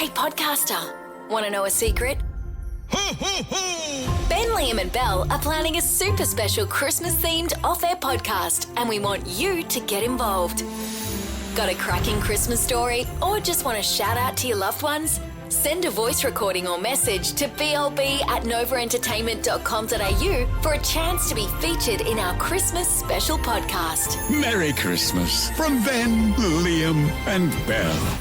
Hey, podcaster, want to know a secret? Ben, Liam and Belle are planning a super special Christmas-themed off-air podcast, and we want you to get involved. Got a cracking Christmas story or just want to shout out to your loved ones? Send a voice recording or message to blb@novaentertainment.com.au for a chance to be featured in our Christmas special podcast. Merry Christmas from Ben, Liam and Belle.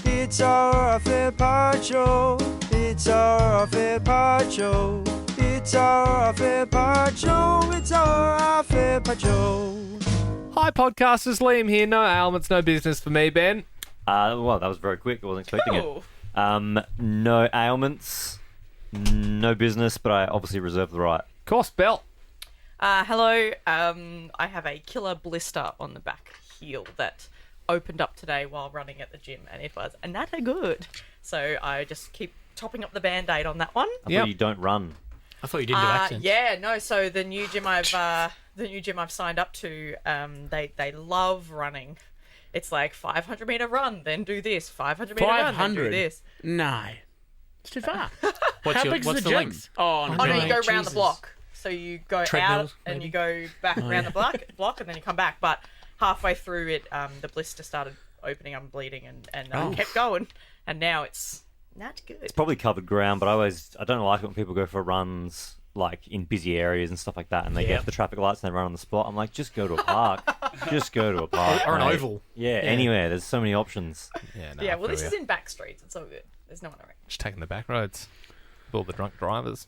It's our off-air pod show. It's our off-air pod show. It's our off-air pod show. It's our off-air pod show. Hi, podcasters. Liam here. No ailments, no business for me, Ben. Well, that was very quick. I wasn't expecting it. No ailments, no business, but I obviously reserve the right. Of course, Belle. Hello. I have a killer blister on the back heel that opened up today while running at the gym, and it was not good. So I just keep topping up the Band-Aid on that one. I thought you don't run. I thought you didn't do accents. Yeah, no. So the new gym I've signed up to, they love running. It's like 500 meter run, then do this. 500 meter run, then do this. No, it's too far. What's How your- big's what's the the gym? length? Oh Oh no, you go round the Jesus. block. So you go out Treadmills, and maybe? you go back around the block, and then you come back. But halfway through it, the blister started opening. I'm bleeding, and I kept going, and now it's not good. It's probably covered ground, but I don't like it when people go for runs like in busy areas and stuff like that, and they get to the traffic lights and they run on the spot. I'm like, just go to a park. Just go to a park. Or an mate. oval. Yeah, anywhere. There's so many options. Yeah, well, this is in back streets. It's all good. There's no one around. Just taking the back roads. All the drunk drivers.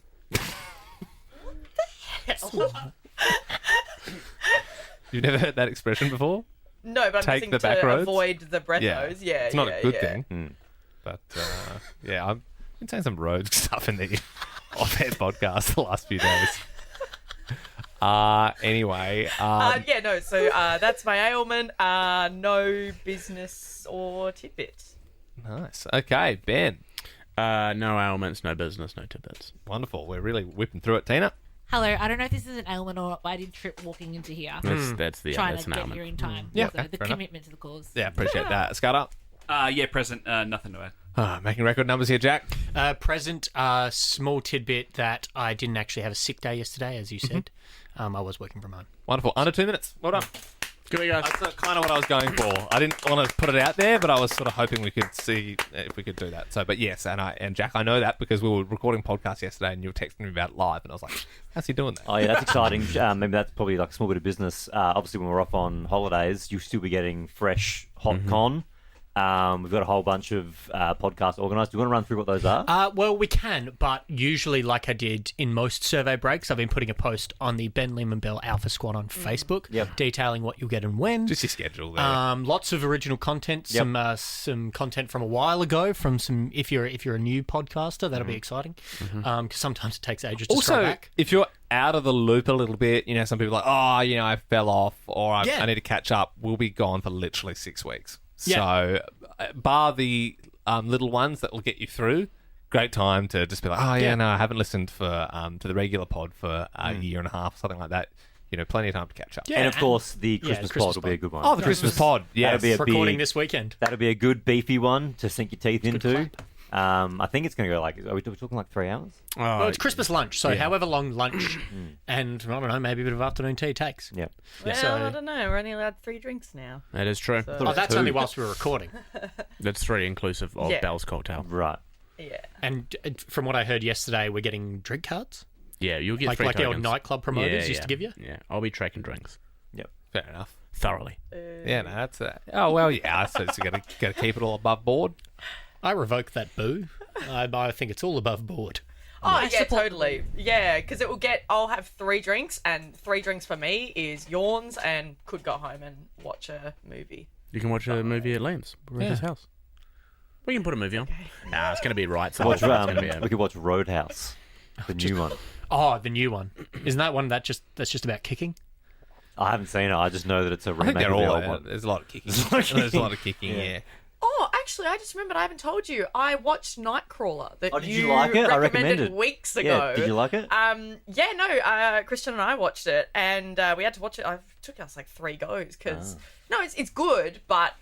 You've never heard that expression before? No, but I'm Take guessing the back to roads? avoid the breathos. Yeah, It's not a good yeah. thing. But, I've been saying some road stuff in the off-air podcast the last few days. Anyway. So that's my ailment. No business or tidbit. Nice. Okay, Ben. No ailments, no business, no tidbits. Wonderful. We're really whipping through it. Tina? Hello, I don't know if this is an ailment or not, but I did trip walking into here. That's Trying that's to an get ailment. here in time. Yeah, Also, okay, the fair enough. commitment to the cause. Yeah, appreciate that. Scudder? Yeah, present. Nothing to add. Making record numbers here, Jack. Present, small tidbit that I didn't actually have a sick day yesterday, as you said. I was working from home. Wonderful. Under 2 minutes. Well done. Good we go. That's kind of what I was going for. I didn't want to put it out there, but I was sort of hoping we could see if we could do that. So, but yes, and Jack, I know that because we were recording podcasts yesterday, and you were texting me about it live, and I was like, "How's he doing that?" Oh yeah, that's exciting. Maybe that's probably like a small bit of business. Obviously, when we're off on holidays, you'll still be getting fresh hot con. We've got a whole bunch of podcasts organised. Do you want to run through what those are? Well, we can, but usually, like I did in most survey breaks, I've been putting a post on the Ben Lim and Bell Alpha Squad on Facebook, detailing what you'll get and when. Just your schedule there. Lots of original content, some content from a while ago, from some. If you're a new podcaster, that'll be exciting. Because sometimes it takes ages to scroll Also, back. if you're out of the loop a little bit, some people are like, I fell off, or I need to catch up. We'll be gone for literally 6 weeks. So, bar the little ones that will get you through, great time to just be like, I haven't listened for to the regular pod for a year and a half, something like that. Plenty of time to catch up. Yeah, and of course, the Christmas Christmas pod will be a good one. Oh, the Christmas pod. Yeah, That'll be a recording big, this weekend. That'll be a good beefy one to sink your teeth into. fun. I think it's going to go like, are we talking like 3 hours? Well, it's Christmas lunch, so however long lunch and, I don't know, maybe a bit of afternoon tea takes. Yep. Well, I don't know. We're only allowed 3 drinks now. That is true. Oh, that's only whilst we're recording. That's 3 inclusive of Yeah. Bell's cocktail. Right. Yeah. And from what I heard yesterday, we're getting drink cards. Yeah, you'll get Like free the old tokens. nightclub promoters used to give you? Yeah, I'll be tracking drinks Yep. Fair enough. thoroughly. Yeah, no, that's oh well, yeah. I suppose you got to keep it all above board. I revoke that boo. I think it's all above board. Oh, yeah, totally. Yeah, because I'll have 3 drinks, and 3 drinks for me is yawns and could go home and watch a movie. You can watch a movie at Liam's. We're at his house. We can put a movie on. Nah, it's going to be right. So Watch, it's gonna be we could watch Roadhouse, the new one. Oh, the new one. Isn't that one that's just about kicking? I haven't seen it. I just know that it's a I think remake they're of the all. old one. There's a lot of kicking. There's a lot of kicking. Yeah. Oh, actually, I just remembered I haven't told you. I watched Nightcrawler that Oh, did you like it? I recommended weeks Yeah, ago. did you like it? Christian and I watched it, and we had to watch it. It took us like 3 goes because no, it's good, but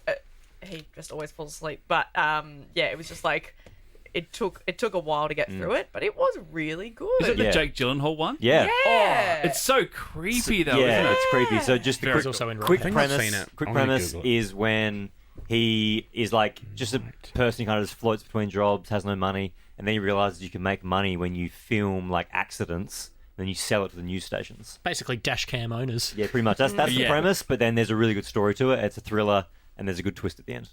he just always falls asleep. But it was just like it took a while to get through it, but it was really good. Is it the Jake Gyllenhaal one? Yeah. Yeah. It's so creepy though. Yeah, Isn't it? it's creepy. So just the He's also in quick Red Dead. I've seen premise. it. Quick I'm gonna premise Google it. is when he is like just a person who kind of just floats between jobs, has no money, and then he realizes you can make money when you film like accidents, then you sell it to the news stations. Basically, dash cam owners. Yeah, pretty much. That's the Yeah. premise. But then there's a really good story to it. It's a thriller, and there's a good twist at the end.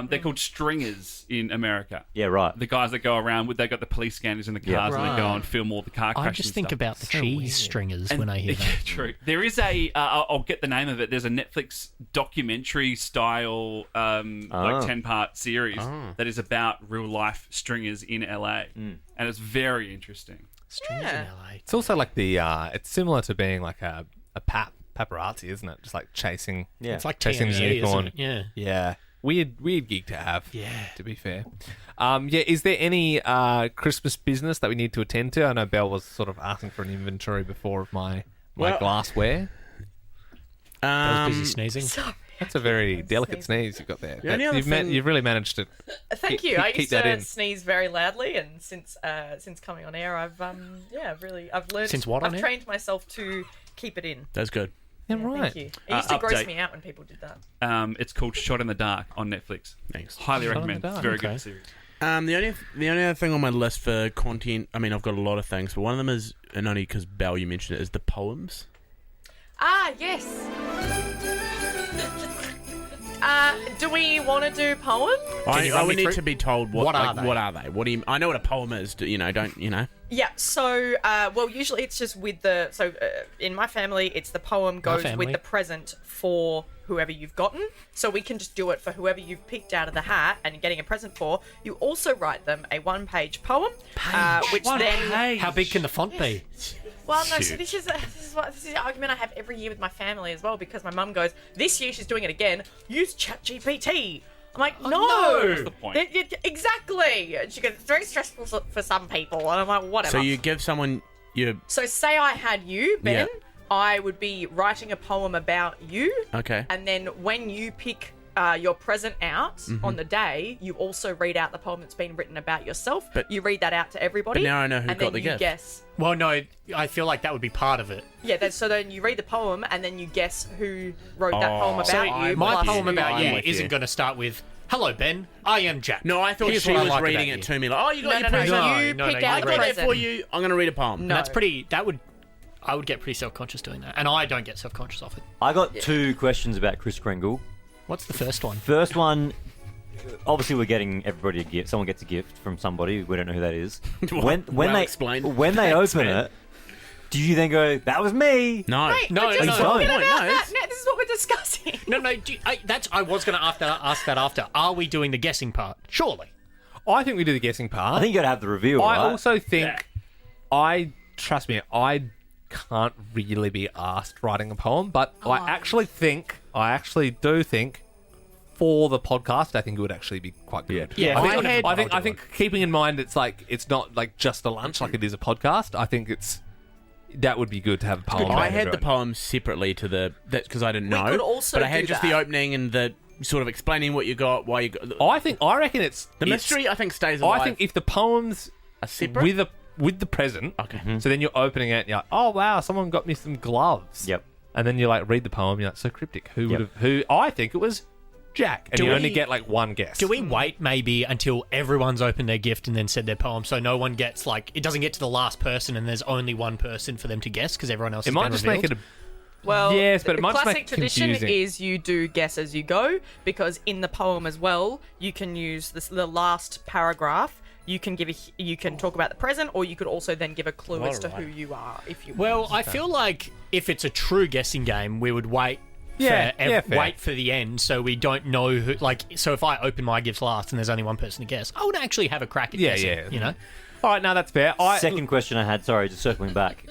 They're called stringers in America. Yeah, right. The guys that go around with, they got the police scanners in the cars and they go Right. and film all the car crashes. I just think about the cheese stringers And- when I hear yeah, that. true. There is a, I'll get the name of it. There's a Netflix documentary style, like 10-part series that is about real life stringers in LA, and it's very interesting. Stringers in LA. It's also like the it's similar to being like a paparazzi, isn't it? Just like chasing. Yeah. It's like chasing the TMZ, unicorn. isn't it? Yeah. Yeah. Weird gig to have. Yeah. To be fair. Is there any Christmas business that we need to attend to? I know Belle was sort of asking for an inventory before of my glassware. I was busy sneezing. Sorry. That's a very delicate sneeze you've got there. The only other thing- You've really managed to Thank you. I keep used that to in. sneeze very loudly, and since coming on air, I've learned. Since what on I've air? trained myself to keep it in. That's good. Yeah, Yeah, right. Thank you. It used to gross update. me out when people did that. It's called Shot in the Dark on Netflix. Thanks. Highly Shot in recommend. the It's a Dark, very okay. good series. The only other thing on my list for content, I mean, I've got a lot of things, but one of them is, and only because Belle, you mentioned it, is the poems. Ah, yes. Do we want to do poems? Can you I run would me need through- to be told What are they? What are they? What do you? I know what a poem is. Don't you know? Yeah. So, usually it's just with the. So, in my family, it's the poem goes family. with the present for whoever you've gotten. So we can just do it for whoever you've picked out of the hat and getting a present for. You also write them a one-page poem, which then. How big can the font be? Well, no. So this is the argument I have every year with my family as well, because my mum goes, "This year she's doing it again. Use ChatGPT." I'm like, no. no. What's the point? Exactly. And she goes, "It's very stressful for some people," and I'm like, whatever. So you give someone your So say I had you, Ben, Yeah. I would be writing a poem about you. okay. And then when you pick your present out Mm-hmm. on the day, you also read out the poem that's been written about yourself. But- you read that out to everybody. But now I know who and got then the you gift. guess. Well, no, I feel like that would be part of it. Yeah, so then you read the poem and then you guess who wrote that poem about So you. My plus poem who- about I'm you with isn't you. going to start with, "Hello, Ben. I am Jack." No, I thought Here's she what I was like reading about it you." to me like, "Oh, you got No, your no, present. no, you No, pick no, out I you the got read it present. for you. I'm gonna read a poem." No. That's pretty. I would get pretty self-conscious doing that, and I don't get self-conscious of it. I got 2 questions about Chris Kringle. What's the first one? First one, obviously we're getting everybody a gift. Someone gets a gift from somebody. We don't know who that is. When Well they explained. when they Thanks, open man. it, do you then go, "That was me"? No. Wait, No, we're just no, talking no. about No, that. it's- No, this is what we're discussing. No, I was going to ask that after. Are we doing the guessing part? Surely. I think we do the guessing part. I think you got to have the reveal, I right? also think trust me, I can't really be asked writing a poem, but I actually do think for the podcast, I think it would actually be quite good. Yeah, I think keeping in mind it's not like just a lunch like it is a podcast. I think that would be good to have a poem. I about had the everyone. poem separately to that's because I didn't We know. could also but I had do just that. the opening and the sort of explaining what you got, why you got. I reckon it's The mystery, I think, stays alive. I think if the poems a separate. with the present, Okay. so then you're opening it and you're like, oh wow, someone got me some gloves. Yep. And then you like read the poem, you're like, so cryptic. Who Yep. would have? Who? I think it was Jack, and Do you we- only get like one guess. Do we wait maybe until everyone's opened their gift and then said their poem, so no one gets it doesn't get to the last person and there's only one person for them to guess because everyone else It has might been just revealed? make it. Well, Yes, but it the might just classic make it tradition confusing. is you do guess as you go, because in the poem as well, you can use the last paragraph. You can talk about the present, or you could also then give a clue as to who you are if you. Well, want. I feel like if it's a true guessing game, we would wait. Yeah, fair. Wait for the end, so we don't know who. So if I open my gifts last and there's only one person to guess, I would actually have a crack at guessing. Yeah. You know, All right, now that's fair. Second question I had, sorry, just circling back.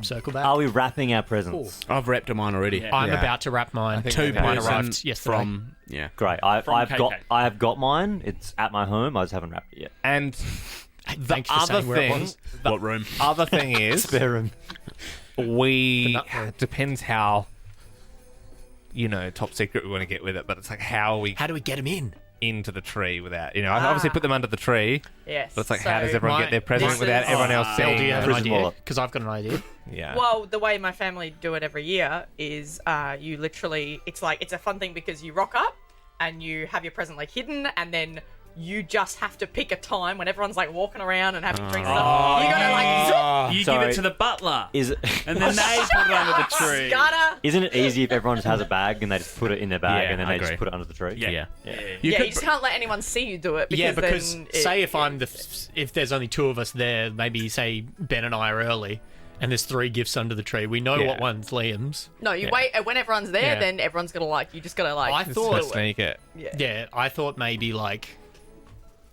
circle back. Are we wrapping our presents? I've wrapped to mine already. I'm Yeah. about to wrap mine. think Two Okay. Mine person arrived yesterday. from Great. From I have got mine. It's at my home. I just haven't wrapped it yet. And the Thanks for other saying where it thing, was. what room? other thing is, Spare room. we nut room. depends how top secret we want to get with it, but it's like how we How do we get them in? into the tree without, I obviously put them under the tree. Yes. But it's like, how does everyone get their present this without is- everyone else Bill, seeing do you have an Prison idea? wallet. Because I've got an idea. Yeah. Well, the way my family do it every year is you literally, it's a fun thing because you rock up and you have your present like hidden, and then you just have to pick a time when everyone's like walking around and having drinks and stuff. You gotta like zoop, You Sorry. give it to the butler, Is it, and then they put it under the tree. scatter. isn't it easy if everyone just has a bag and they just put it in their bag Yeah, and then I they just agree. put it under the tree? Yeah. You could just can't let anyone see you do it. Because Yeah, because then say if I'm if there's only two of us there, maybe say Ben and I are early, and there's 3 gifts under the tree. We know Yeah. what one's Liam's. No, you wait, and when everyone's there, Yeah. then everyone's gonna like, you just gotta like. I Just thought- to sneak it. Yeah, I thought maybe like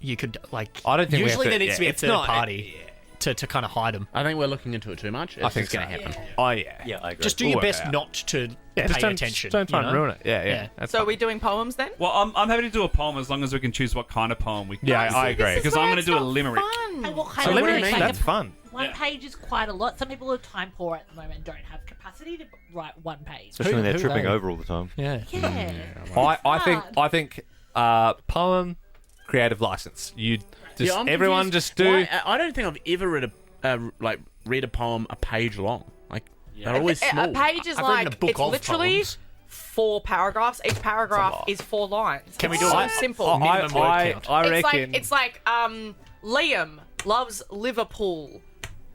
you could like. I don't think we have usually to- there needs to be a it's third not- party to kind of hide them. I think we're looking into it too much. It's I think just going to so. happen. Oh, yeah. Yeah, I agree. Just do We'll your work best it out. not to Yeah, just pay don't, attention. Don't try you and know? ruin it. Yeah. Yeah. That's So are fine. we doing poems then? Well, I'm happy to do a poem as long as we can choose what kind of poem we. Yeah, I agree. Because I'm going to do a limerick. And what kind So of let me limerick? make Like that's a- fun. One Yeah. page is quite a lot. Some people are time poor at the moment and don't have capacity to write one page. Especially when they're Who tripping they? over all the time. Yeah. Yeah. I think poem creative license. You just I'm everyone confused. just do. I don't think I've ever read a poem a page long. Like they're always small. A page is I've written a like book it's of literally poems. 4 paragraphs. Each paragraph lot. is 4 lines. Can we It's do so it? simple? minimum word count. I it's reckon. like Liam loves Liverpool.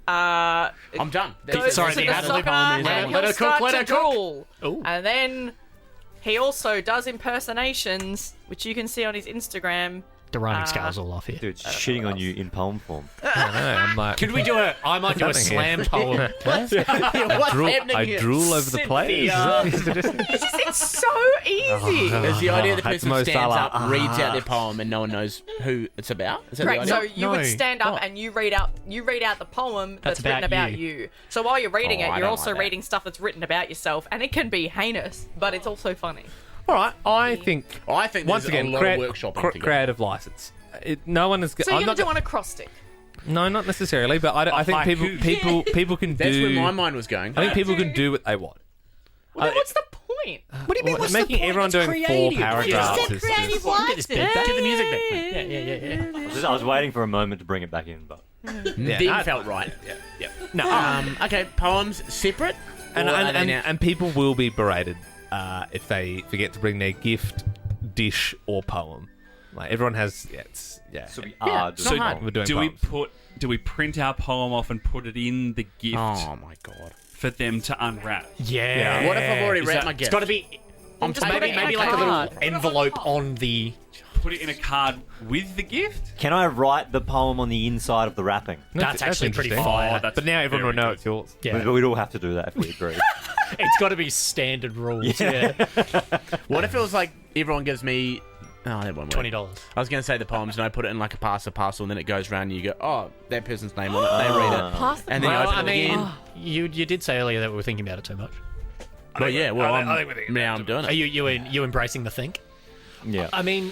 I'm done. Goes Sorry, to the the ad-lib soccer poem is- and Let he'll her cook, start let to her cook. drool. Ooh. And then he also does impersonations, which you can see on his Instagram. The rhyming scale's all off here. Dude, shitting on you in poem form. I don't know, I'm like, Could we do a? I might do a Nothing slam here. poem. What's happening I here? drool over the players. It's so easy. Is the idea the Had person Mo stands Salah. up, reads out their poem, and no one knows who it's about? Is that the Correct. idea? So you No. would stand up What? and you read out the poem that's about written about you. you. So while you're reading Oh, it, I you're don't also like that. reading stuff that's written about yourself, and it can be heinous, but it's also funny. All right, I think I think once there's again, a lot of workshopping to go. creative license. No one is. So you're I'm gonna not, do on acrostic. No, not necessarily, but I think haiku. people can That's do. where my mind was going. I think people can do what they want. Well, then what's the point? What do you mean? What's the Making point? everyone It's doing creative. 4 paragraphs is creative just. license. Get the music back. Yeah. I was waiting for a moment to bring it back in, but Yeah, Didn't no, felt right. yeah. No. Okay, poems separate? And, Or are they now- and people will be berated if they forget to bring their gift, dish, or poem. Like everyone has. Yeah. so we Yeah, are it's doing not hard. poems. We're doing Do we poems. do we print our poem off and put it in the gift Oh my god. for them to unwrap? Yeah. What if I've already Is read that- my It's gift? got to be. I'm just maybe putting it in maybe a like a little card. envelope on the. Put it in a card with the gift? Can I write the poem on the inside of the wrapping? That's actually pretty interesting. fire. that's But now everyone will very know good. it's yours. Yeah. But we'd all have to do that if we agree. It's got to be standard rules. Yeah. What if it was like everyone gives me... Oh, that won't work. $20. I was going to say the poems, and I put it in like a parcel, and then it goes round, and you go, oh, that person's name on it. They read it. Pass the And then you Well, open I it mean, again. you did say earlier that we were thinking about it too much. Well, yeah, well, I think we're thinking now about I'm doing Are it. you embracing the think? Yeah. I mean,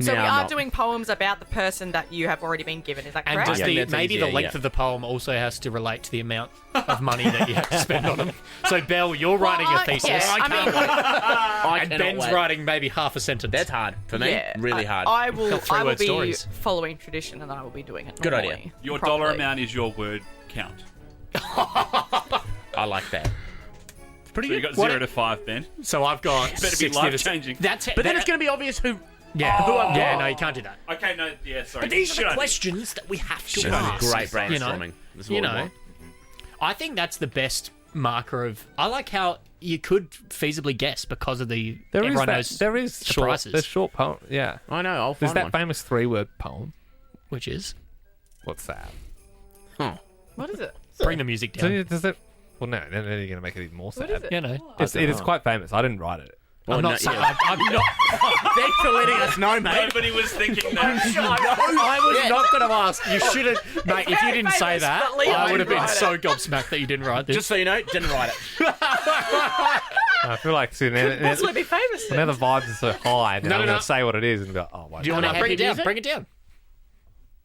So No, we I'm are not. doing poems about the person that you have already been given. Is that and correct? does Yeah, the that's maybe easier, the length yeah. of the poem also has to relate to the amount of money that you have to spend on them. So Belle, you're writing a thesis, I and cannot Ben's wait. writing maybe half a sentence. That's hard for me. Yeah, Really hard. I will. Tell I will three-word be stories. following tradition, and I will be doing it. Good idea. normally, Your properly. dollar amount is your word count. I like that. pretty So you good. got 0 to 5, Ben. So I've got Better be 60 to- life-changing. That's it. But then it's going to be obvious who... yeah. who I've Yeah, got. no, you can't do that. Okay, no, yeah, sorry. But these are Good the idea. questions that we have to This is ask. great You know? brainstorming. This is what You we know, want. I think that's the best marker of. I like how you could feasibly guess because of the. There is everyone that. knows There is the short. prices. There's short poem. Yeah. I know, I'll There's find that one. famous 3-word poem. which is What's that? Huh. What is it? bring the music down. Does it? Well, no. Then you're going to make it even more sad. What is it? You know, It is quite famous. I didn't write it. Well, I'm no, not saying. yeah. I'm not. Thanks for letting us know, mate. Nobody was thinking that. I was not going to ask. You should have, mate. If you didn't say famous, that, but Liam I would have been didn't so write gobsmacked that you didn't write this. Just so you know, didn't write it. I feel like soon. Possibly be famous. Now the vibes are so high. Now No, I'm no, going no. to say what it is and go, oh, wait. Do you want to bring it down. music? Bring it down.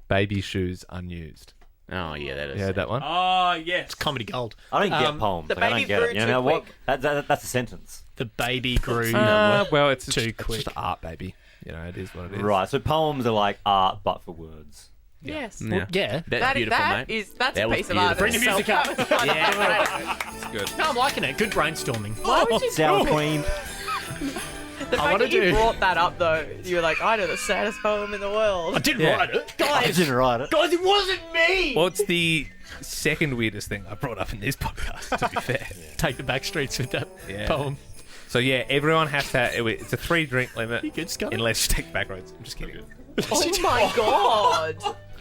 Baby shoes unused. Oh, yeah, that is. You heard that one? Oh, yes. Comedy gold. I don't get Um, poems. the Like, I don't baby get grew it. You know too what? quick. That's a sentence. The baby grew. Well, it's Too just, quick. It's just art, baby. it is what it is. Right, so poems are like art, but for words. Yes. Yeah. Yeah. That's beautiful, mate. That's That a was piece of art. Bring the music up. It's good. No, I'm liking it. Good brainstorming. Why would you Sour Queen. The fact wanna that you do- brought that up, though, you were like, I know the saddest poem in the world. I didn't Yeah. write it. I Guys, didn't write it. guys, it wasn't me. Well, it's the second weirdest thing I brought up in this podcast, to be fair. Take the back streets with that Yeah. poem. So, yeah, everyone has to... It's a 3-drink limit. You good, Scott? Unless you take backroads. I'm just kidding. Oh my god.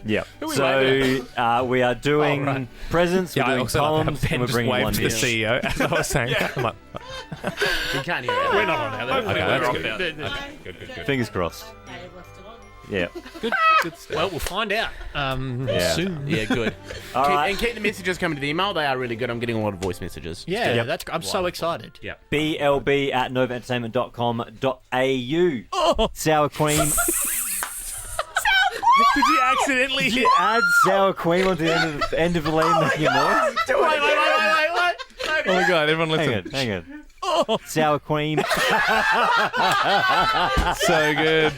Yep. we So we are doing Oh, right. presents, we're Yeah, I doing also love poems, how Ben and we're just bringing waved one to the dish. CEO as I was saying. I'm like, You can't hear it. We're not on now. okay, that's off good. now. Good. Fingers crossed. They have left it on. Yeah. Good stuff. Well, we'll find out Yeah. soon. Yeah, good. All right. And keep the messages coming to the email. They are really good. I'm getting a lot of voice messages. Yeah, Yep. that's. I'm so excited. Yeah. blb@novaentertainment.com.au. Sour Cream. Did you accidentally Did you add Sour Cream onto the end of the line making a noise? Wait. Oh my god, everyone listen. Hang on. Sour Cream. So good.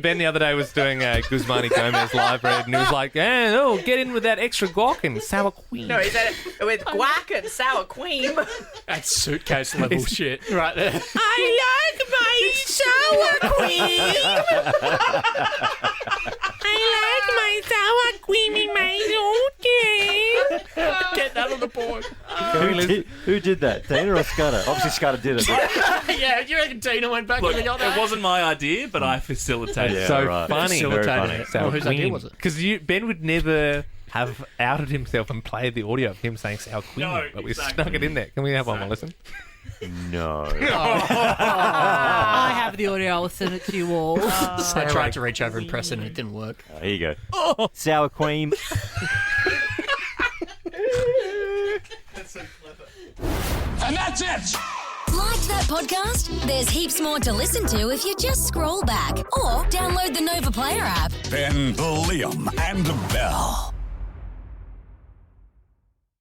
Ben the other day was doing Guzmani Gomez live read, and he was like, get in with that extra guac and sour cream. No, is that with guac and sour cream? That's suitcase level shit right there. I like my sour cream. I like my sour cream in my okay. Get that on the board. Who did that? Tina or Scudder? Obviously Scudder did it. but- Yeah, you reckon Tina went back Look, and got that? it wasn't my idea, but I facilitated. Yeah, So right. funny. Very funny. Well, whose idea was it? Because Ben would never have outed himself and played the audio of him saying sour cream, No, but we exactly. snuck it in there. Can we have one more listen? No. I have the audio. I'll send it to you all. I tried to reach over and press it and it didn't work. Here you go. Sour Cream. And that's it! Like that podcast? There's heaps more to listen to if you just scroll back or download the Nova Player app. Ben, Liam, and Bell.